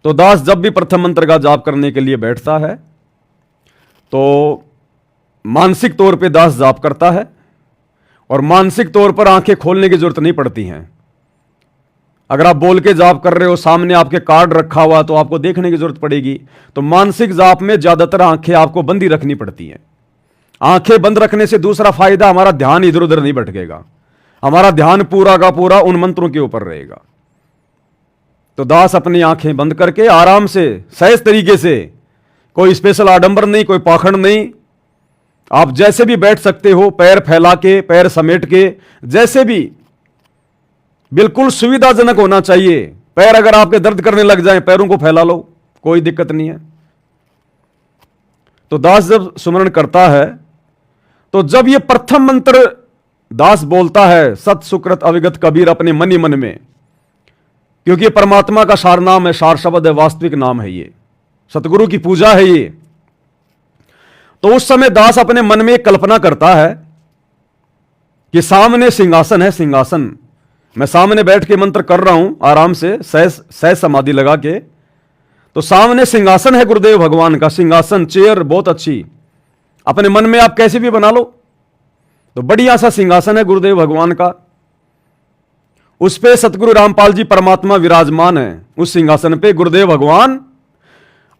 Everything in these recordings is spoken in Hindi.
तो दास जब भी प्रथम मंत्र का जाप करने के लिए बैठता है तो मानसिक तौर पे दास जाप करता है और मानसिक तौर पर आंखें खोलने की जरूरत नहीं पड़ती हैं। अगर आप बोल के जाप कर रहे हो, सामने आपके कार्ड रखा हुआ, तो आपको देखने की जरूरत पड़ेगी। तो मानसिक जाप में ज्यादातर आंखें आपको बंद ही रखनी पड़ती हैं। आंखें बंद रखने से दूसरा फायदा, हमारा ध्यान इधर उधर नहीं भटकेगा, हमारा ध्यान पूरा का पूरा उन मंत्रों के ऊपर रहेगा। तो दास अपनी आंखें बंद करके आराम से सहज तरीके से, कोई स्पेशल आडंबर नहीं, कोई पाखंड नहीं, आप जैसे भी बैठ सकते हो, पैर फैला के, पैर समेट के, जैसे भी, बिल्कुल सुविधाजनक होना चाहिए। पैर अगर आपके दर्द करने लग जाएं, पैरों को फैला लो, कोई दिक्कत नहीं है। तो दास जब सुमरण करता है तो जब ये प्रथम मंत्र दास बोलता है, सत सुकृत अविगत कबीर, अपने मन ही मन में, क्योंकि परमात्मा का सार नाम है, सार शब्द है, वास्तविक नाम है, ये सतगुरु की पूजा है ये। तो उस समय दास अपने मन में एक कल्पना करता है कि सामने सिंहासन है, सिंहासन, मैं सामने बैठ के मंत्र कर रहा हूं आराम से, सहज समाधि लगा के। तो सामने सिंहासन है गुरुदेव भगवान का, सिंहासन, चेयर बहुत अच्छी, अपने मन में आप कैसे भी बना लो। तो बढ़िया सा सिंहासन है गुरुदेव भगवान का, उस पे सतगुरु रामपाल जी परमात्मा विराजमान है। उस सिंहासन पे गुरुदेव भगवान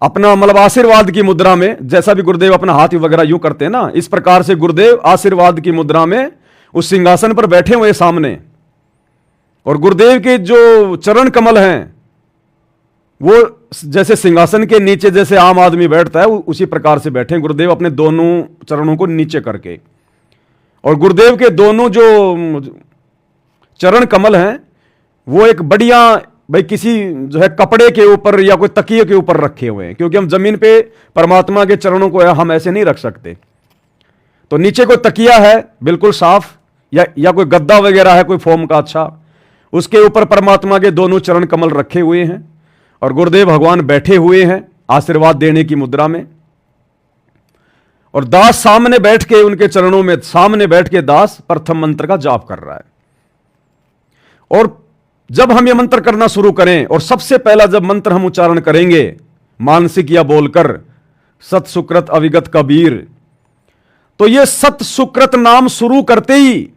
अपना मतलब आशीर्वाद की मुद्रा में, जैसा भी गुरुदेव अपना हाथ वगैरह यूं करते हैं ना, इस प्रकार से गुरुदेव आशीर्वाद की मुद्रा में उस सिंहासन पर बैठे हुए सामने। और गुरुदेव के जो चरण कमल हैं वो जैसे सिंहासन के नीचे जैसे आम आदमी बैठता है, उसी प्रकार से बैठे गुरुदेव अपने दोनों चरणों को नीचे करके। और गुरुदेव के दोनों जो चरण कमल हैं वो एक बढ़िया, भाई किसी जो है कपड़े के ऊपर या कोई तकिए के ऊपर रखे हुए हैं, क्योंकि हम जमीन पे परमात्मा के चरणों को हम ऐसे नहीं रख सकते। तो नीचे कोई तकिया है बिल्कुल साफ, या कोई गद्दा वगैरह है कोई फोम का अच्छा, उसके ऊपर परमात्मा के दोनों चरण कमल रखे हुए हैं और गुरुदेव भगवान बैठे हुए हैं आशीर्वाद देने की मुद्रा में। और दास सामने बैठ के, उनके चरणों में सामने बैठ के दास प्रथम मंत्र का जाप कर रहा है। और जब हम ये मंत्र करना शुरू करें, और सबसे पहला जब मंत्र हम उच्चारण करेंगे मानसिक या बोलकर, सत सुकृत अविगत कबीर, तो ये सत सुकृत नाम शुरू करते ही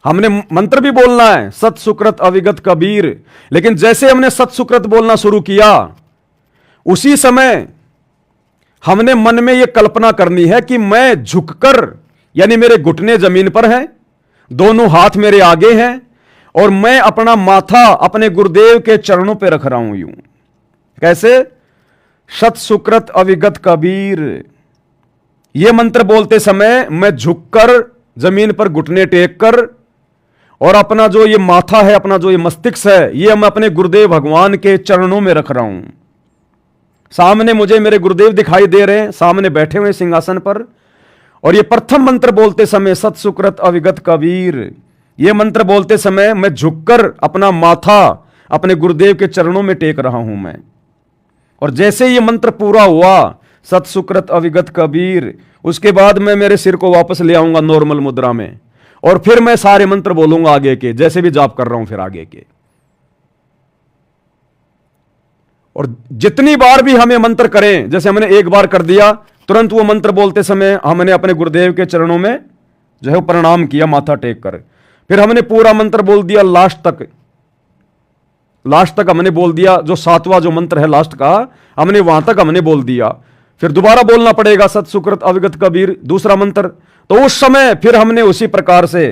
हमने मंत्र भी बोलना है, सत सुकृत अविगत कबीर। लेकिन जैसे हमने सत सुकृत बोलना शुरू किया, उसी समय हमने मन में यह कल्पना करनी है कि मैं झुककर, यानी मेरे घुटने जमीन पर हैं, दोनों हाथ मेरे आगे हैं, और मैं अपना माथा अपने गुरुदेव के चरणों पे रख रहा हूं यूं। कैसे? सत सुकृत अविगत कबीर। यह मंत्र बोलते समय मैं झुककर जमीन पर घुटने टेक कर, और अपना जो ये माथा है, अपना जो ये मस्तिष्क है, ये मैं अपने गुरुदेव भगवान के चरणों में रख रहा हूं। सामने मुझे मेरे गुरुदेव दिखाई दे रहे हैं, सामने बैठे हुए सिंहासन पर। और ये प्रथम मंत्र बोलते समय, सत सुकृत अविगत कबीर, ये मंत्र बोलते समय मैं झुककर अपना माथा अपने गुरुदेव के चरणों में टेक रहा हूं मैं। और जैसे ये मंत्र पूरा हुआ, सत सुकृत अविगत कबीर, उसके बाद मैं मेरे सिर को वापस ले आऊंगा नॉर्मल मुद्रा में, और फिर मैं सारे मंत्र बोलूंगा आगे के, जैसे भी जाप कर रहा हूं फिर आगे के। और जितनी बार भी हमें मंत्र करें, जैसे हमने एक बार कर दिया, तुरंत वो मंत्र बोलते समय हमने अपने गुरुदेव के चरणों में जो है प्रणाम किया माथा टेक कर। फिर हमने पूरा मंत्र बोल दिया लास्ट तक हमने बोल दिया, जो सातवां जो मंत्र है लास्ट का, हमने वहां तक हमने बोल दिया। फिर दोबारा बोलना पड़ेगा सत सुकृत अविगत कबीर, दूसरा मंत्र। तो उस समय फिर हमने उसी प्रकार से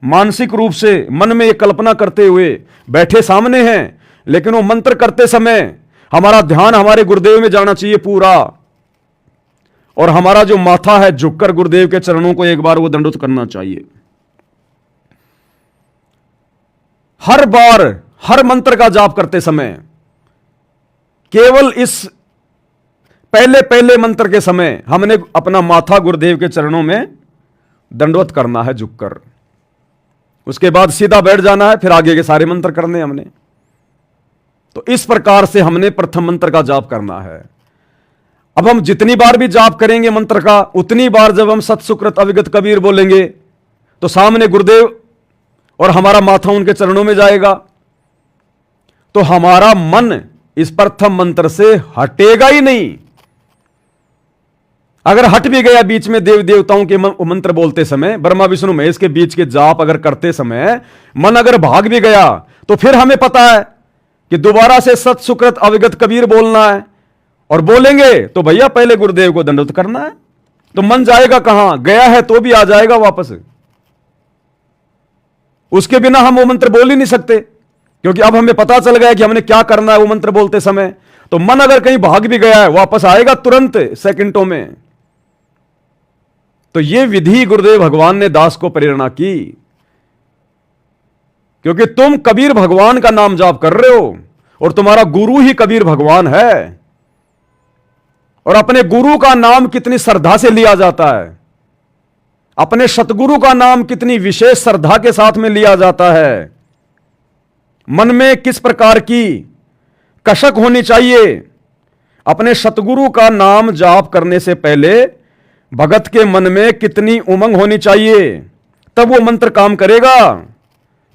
मानसिक रूप से मन में एक कल्पना करते हुए बैठे सामने हैं, लेकिन वो मंत्र करते समय हमारा ध्यान हमारे गुरुदेव में जाना चाहिए पूरा, और हमारा जो माथा है झुककर गुरुदेव के चरणों को एक बार वो दंडोत करना चाहिए। हर बार हर मंत्र का जाप करते समय केवल इस पहले मंत्र के समय हमने अपना माथा गुरुदेव के चरणों में दंडवत करना है झुककर। उसके बाद सीधा बैठ जाना है, फिर आगे के सारे मंत्र करने हमने। तो इस प्रकार से हमने प्रथम मंत्र का जाप करना है। अब हम जितनी बार भी जाप करेंगे मंत्र का, उतनी बार जब हम सत सुकृत अविगत कबीर बोलेंगे तो सामने गुरुदेव और हमारा माथा उनके चरणों में जाएगा। तो हमारा मन इस प्रथम मंत्र से हटेगा ही नहीं। अगर हट भी गया बीच में देव देवताओं के मंत्र बोलते समय, ब्रह्मा विष्णु महेश के बीच के जाप अगर करते समय मन अगर भाग भी गया, तो फिर हमें पता है कि दोबारा से सत सुकृत अविगत कबीर बोलना है, और बोलेंगे तो भैया पहले गुरुदेव को दंडवत करना है। तो मन जाएगा कहां? गया है तो भी आ जाएगा वापस। उसके बिना हम वो मंत्र बोल ही नहीं सकते, क्योंकि अब हमें पता चल गया कि हमने क्या करना है वो मंत्र बोलते समय। तो मन अगर कहीं भाग भी गया है, वापस आएगा तुरंत सेकंडों में। तो ये विधि गुरुदेव भगवान ने दास को प्रेरणा की, क्योंकि तुम कबीर भगवान का नाम जाप कर रहे हो और तुम्हारा गुरु ही कबीर भगवान है। और अपने गुरु का नाम कितनी श्रद्धा से लिया जाता है, अपने सतगुरु का नाम कितनी विशेष श्रद्धा के साथ में लिया जाता है। मन में किस प्रकार की कसक होनी चाहिए। अपने सतगुरु का नाम जाप करने से पहले भगत के मन में कितनी उमंग होनी चाहिए, तब वो मंत्र काम करेगा।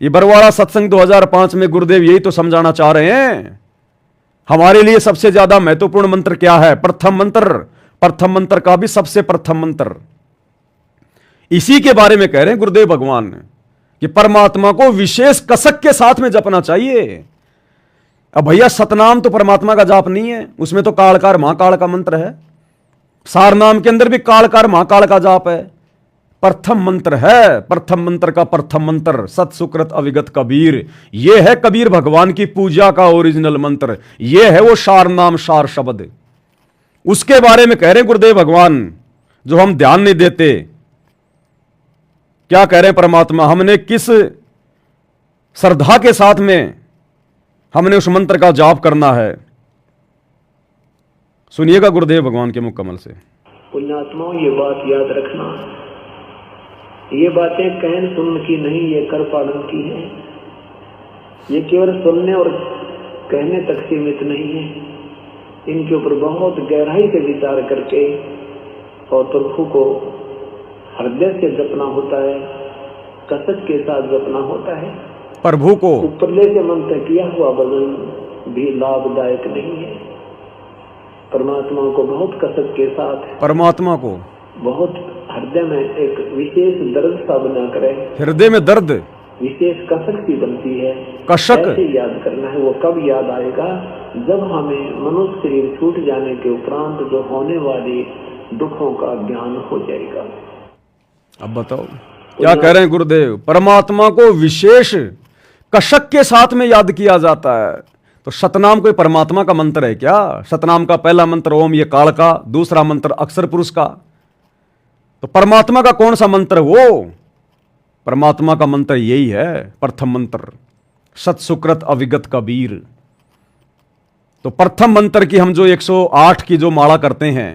ये बरवाड़ा सत्संग 2005 में गुरुदेव यही तो समझाना चाह रहे हैं। हमारे लिए सबसे ज्यादा महत्वपूर्ण मंत्र क्या है? प्रथम मंत्र। प्रथम मंत्र का भी सबसे प्रथम मंत्र इसी के बारे में कह रहे हैं गुरुदेव भगवान कि परमात्मा को विशेष कसक के साथ में जपना चाहिए। अब भैया सतनाम तो परमात्मा का जाप नहीं है, उसमें तो कालकार महाकाल का मंत्र है। सारनाम के अंदर भी कालकार महाकाल का जाप है। प्रथम मंत्र है, प्रथम मंत्र का प्रथम मंत्र सत सुकृत अविगत कबीर। यह है कबीर भगवान की पूजा का ओरिजिनल मंत्र। यह है वो सार नाम सार शब्द। उसके बारे में कह रहे हैं गुरुदेव भगवान, जो हम ध्यान नहीं देते। क्या कह रहे हैं परमात्मा? हमने किस श्रद्धा के साथ में हमने उस मंत्र का जाप करना है, सुनिएगा गुरुदेव भगवान के मुकम्मल से। पुण्यात्माओं, ये बात याद रखना, ये बातें कहन सुन की नहीं, ये कर पालन की है। ये केवल सुनने और कहने तक सीमित नहीं है। इनके ऊपर बहुत गहराई से विचार करके और प्रभु को हृदय से जपना होता है, कसक के साथ जपना होता है। प्रभु को उपरले से मंत्र किया हुआ भजन भी लाभदायक नहीं है। परमात्मा को बहुत कसक के साथ, परमात्मा को बहुत हृदय में एक विशेष दर्द सा बना करे, हृदय में दर्द विशेष कसक सी बनती है। कसक ऐसे याद करना है। वो कब याद आएगा? जब हमें मनुष्य शरीर छूट जाने के उपरांत जो होने वाली दुखों का ज्ञान हो जाएगा। अब बताओ क्या कह रहे हैं गुरुदेव? परमात्मा को विशेष कसक के साथ में याद किया जाता है। तो सतनाम कोई परमात्मा का मंत्र है क्या? सतनाम का पहला मंत्र ओम, ये काल का, दूसरा मंत्र अक्षर पुरुष का। तो परमात्मा का कौन सा मंत्र? वो परमात्मा का मंत्र यही है, प्रथम मंत्र सत सुकृत अविगत कबीर। तो प्रथम मंत्र की हम जो 108 की जो माला करते हैं,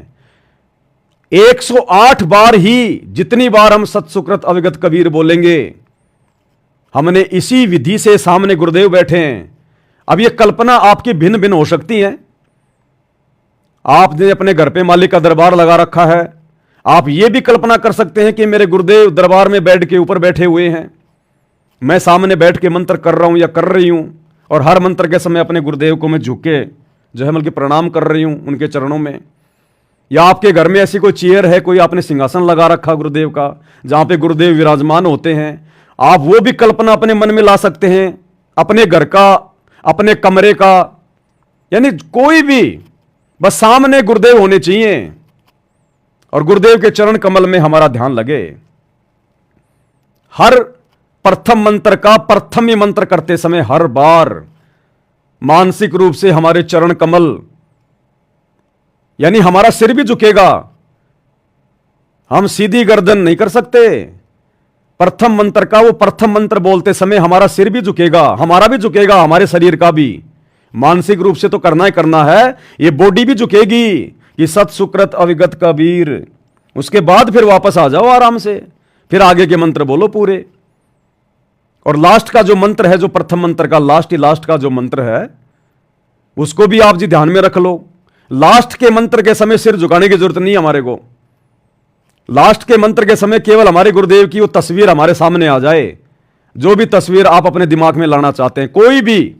108 बार ही जितनी बार हम सत सुकृत अविगत कबीर बोलेंगे, हमने इसी विधि से सामने गुरुदेव बैठे हैं। अब ये कल्पना आपकी भिन्न भिन्न हो सकती है। आपने अपने घर पे मालिक का दरबार लगा रखा है, आप ये भी कल्पना कर सकते हैं कि मेरे गुरुदेव दरबार में बेड के ऊपर बैठे हुए हैं, मैं सामने बैठ के मंत्र कर रहा हूं या कर रही हूं, और हर मंत्र के समय अपने गुरुदेव को मैं झुक के जो है बल्कि प्रणाम कर रही हूं उनके चरणों में। या आपके घर में ऐसी कोई चेयर है, कोई आपने सिंहासन लगा रखा गुरुदेव का, जहां पे गुरुदेव विराजमान होते हैं, आप वो भी कल्पना अपने मन में ला सकते हैं, अपने घर का, अपने कमरे का, यानी कोई भी, बस सामने गुरुदेव होने चाहिए और गुरुदेव के चरण कमल में हमारा ध्यान लगे। हर प्रथम मंत्र का प्रथम ही मंत्र करते समय हर बार मानसिक रूप से हमारे चरण कमल, यानी हमारा सिर भी झुकेगा, हम सीधी गर्दन नहीं कर सकते। प्रथम मंत्र का वो प्रथम मंत्र बोलते समय हमारा सिर भी झुकेगा, हमारा भी झुकेगा, हमारे शरीर का भी। मानसिक रूप से तो करना ही करना है, ये बॉडी भी झुकेगी कि सत सुकृत अविगत कबीर। उसके बाद फिर वापस आ जाओ आराम से, फिर आगे के मंत्र बोलो पूरे। और लास्ट का जो मंत्र है, जो प्रथम मंत्र का लास्ट का जो मंत्र है, उसको भी आप जी ध्यान में रख लो। लास्ट के मंत्र के समय सिर झुकाने की जरूरत नहीं हमारे को। लास्ट के मंत्र के समय केवल हमारे गुरुदेव की वो तस्वीर हमारे सामने आ जाए, जो भी तस्वीर आप अपने दिमाग में लाना चाहते हैं, कोई भी,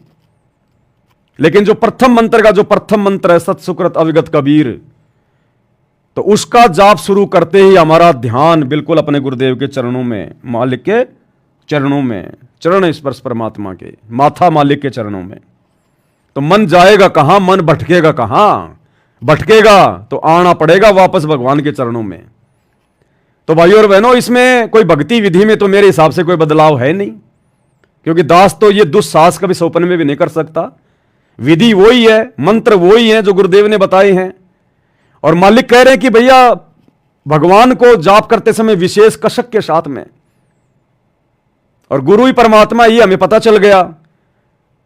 लेकिन जो प्रथम मंत्र का जो प्रथम मंत्र है सत सुकृत अविगत कबीर, तो उसका जाप शुरू करते ही हमारा ध्यान बिल्कुल अपने गुरुदेव के चरणों में, मालिक के चरणों में, चरण स्पर्श परमात्मा के, माथा मालिक के चरणों में। तो मन जाएगा कहां, मन भटकेगा कहां? भटकेगा तो आना पड़ेगा वापस भगवान के चरणों में। तो भाइयों और बहनों, इसमें कोई भक्ति विधि में तो मेरे हिसाब से कोई बदलाव है नहीं, क्योंकि दास तो ये दुस्साहस कभी सपने में भी नहीं कर सकता। विधि वही है, मंत्र वही है जो गुरुदेव ने बताए हैं। और मालिक कह रहे हैं कि भैया भगवान को जाप करते समय विशेष कशक के साथ में, और गुरु ही परमात्मा, ये हमें पता चल गया।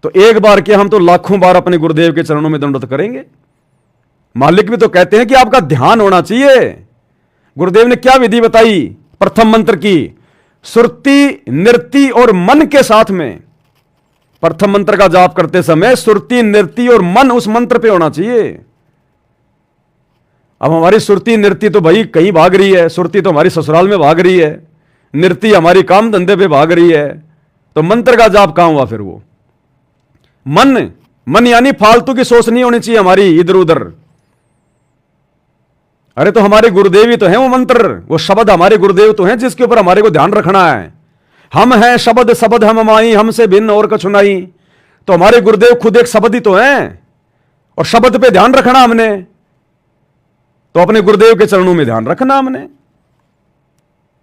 तो एक बार के हम तो लाखों बार अपने गुरुदेव के चरणों में दंडवत करेंगे। मालिक भी तो कहते हैं कि आपका ध्यान होना चाहिए। गुरुदेव ने क्या विधि बताई प्रथम मंत्र की? सुरति, नृत्य और मन के साथ में। प्रथम मंत्र का जाप करते समय सुरति, नृत्य और मन उस मंत्र पे होना चाहिए। अब हमारी सुरति नृत्य तो भाई कहीं भाग रही है। सुरति तो हमारी ससुराल में भाग रही है, नृत्य हमारी काम धंधे पे भाग रही है। तो मंत्र का जाप कहां हुआ फिर? वो मन यानी फालतू की सोच नहीं होनी चाहिए हमारी इधर उधर। अरे तो हमारे गुरुदेव ही तो हैं वो मंत्र, वो शब्द हमारे गुरुदेव तो हैं जिसके ऊपर हमारे को ध्यान रखना है। हम हैं शब्द, शब्द हम माई, हमसे भिन्न और कछु नहीं। तो हमारे गुरुदेव खुद एक शब्द ही तो हैं, और शब्द पे ध्यान रखना हमने। तो अपने गुरुदेव के चरणों में ध्यान रखना हमने।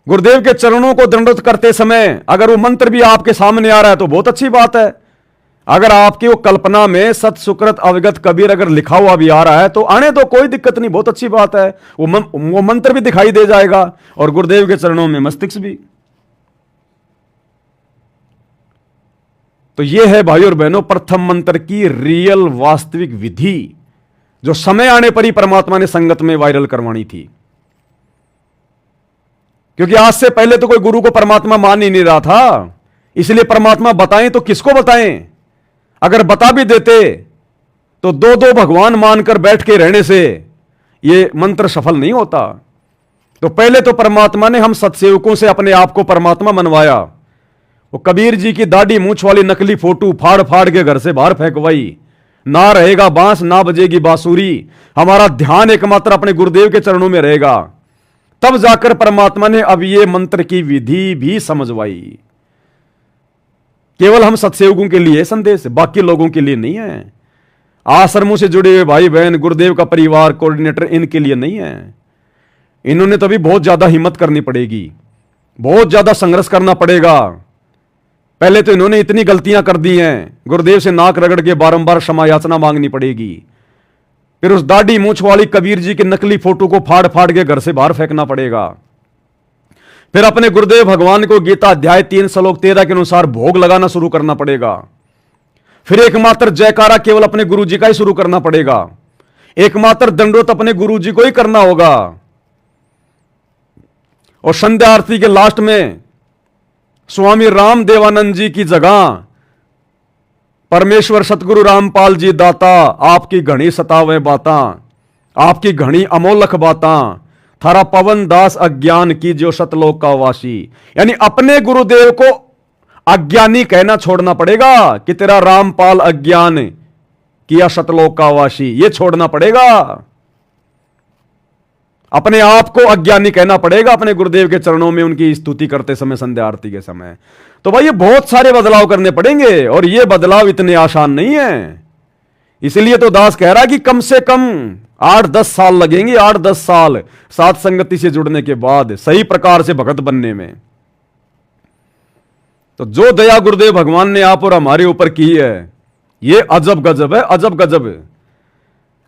गुरुदेव के चरणों को दंडवत करते समय अगर वो मंत्र भी आपके सामने आ रहा है तो बहुत अच्छी बात है। अगर आपकी वो कल्पना में सत सुकृत अविगत कबीर अगर लिखा हुआ भी आ रहा है तो आने तो कोई दिक्कत नहीं, बहुत अच्छी बात है। वो मंत्र भी दिखाई दे जाएगा और गुरुदेव के चरणों में मस्तिष्क भी। तो यह है भाइयों और बहनों प्रथम मंत्र की रियल वास्तविक विधि, जो समय आने पर ही परमात्मा ने संगत में वायरल करवानी थी। क्योंकि आज से पहले तो कोई गुरु को परमात्मा मान ही नहीं रहा था, इसलिए परमात्मा बताएं तो किसको बताएं? अगर बता भी देते तो दो दो भगवान मानकर बैठ के रहने से यह मंत्र सफल नहीं होता। तो पहले तो परमात्मा ने हम सत्सेवकों से अपने आप को परमात्मा मनवाया। वो कबीर जी की दाढ़ी मूंछ वाली नकली फोटो फाड़ फाड़ के घर से बाहर फेंकवाई। ना रहेगा बांस, ना बजेगी बांसुरी, हमारा ध्यान एकमात्र अपने गुरुदेव के चरणों में रहेगा। तब जाकर परमात्मा ने अब ये मंत्र की विधि भी समझवाई। केवल हम सत्सेवकों के लिए संदेश, बाकी लोगों के लिए नहीं है। आश्रमों से जुड़े हुए भाई बहन, गुरुदेव का परिवार, कोऑर्डिनेटर, इनके लिए नहीं है। इन्होंने तभी बहुत ज्यादा हिम्मत करनी पड़ेगी, बहुत ज्यादा संघर्ष करना पड़ेगा। पहले तो इन्होंने इतनी गलतियां कर दी हैं, गुरुदेव से नाक रगड़ के बारंबार क्षमा याचना मांगनी पड़ेगी। फिर उस दाढ़ी मूंछ वाली कबीर जी की नकली फोटो को फाड़ फाड़ के घर से बाहर फेंकना पड़ेगा। फिर अपने गुरुदेव भगवान को गीता अध्याय 3 श्लोक 13 के अनुसार भोग लगाना शुरू करना पड़ेगा। फिर एकमात्र जयकारा केवल अपने गुरु जी का ही शुरू करना पड़ेगा। एकमात्र दंडवत अपने गुरु जी को ही करना होगा। और संध्या आरती के लास्ट में स्वामी राम देवानंद जी की जगह परमेश्वर सतगुरु रामपाल जी दाता, आपकी घनी सतावे बाता, आपकी घनी अमोलक बाता, थारा पवन दास अज्ञान की जो सतलोक का वासी। यानी अपने गुरुदेव को अज्ञानी कहना छोड़ना पड़ेगा कि तेरा रामपाल अज्ञान किया सतलोक का वासी, यह छोड़ना पड़ेगा। अपने आप को अज्ञानी कहना पड़ेगा अपने गुरुदेव के चरणों में उनकी स्तुति करते समय, संध्या आरती के समय। तो भाई ये बहुत सारे बदलाव करने पड़ेंगे, और ये बदलाव इतने आसान नहीं है। इसलिए तो दास कह रहा है कि कम से कम 8-10 साल लगेंगे, 8-10 साल साथ संगति से जुड़ने के बाद सही प्रकार से भगत बनने में। तो जो दया गुरुदेव भगवान ने आप और हमारे ऊपर की है, ये अजब गजब है, अजब गजब है।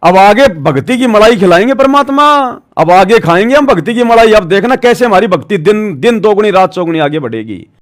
अब आगे भक्ति की मलाई खिलाएंगे परमात्मा, अब आगे खाएंगे हम भक्ति की मलाई। अब देखना कैसे हमारी भक्ति दिन दिन दोगुनी रात चौगुनी आगे बढ़ेगी।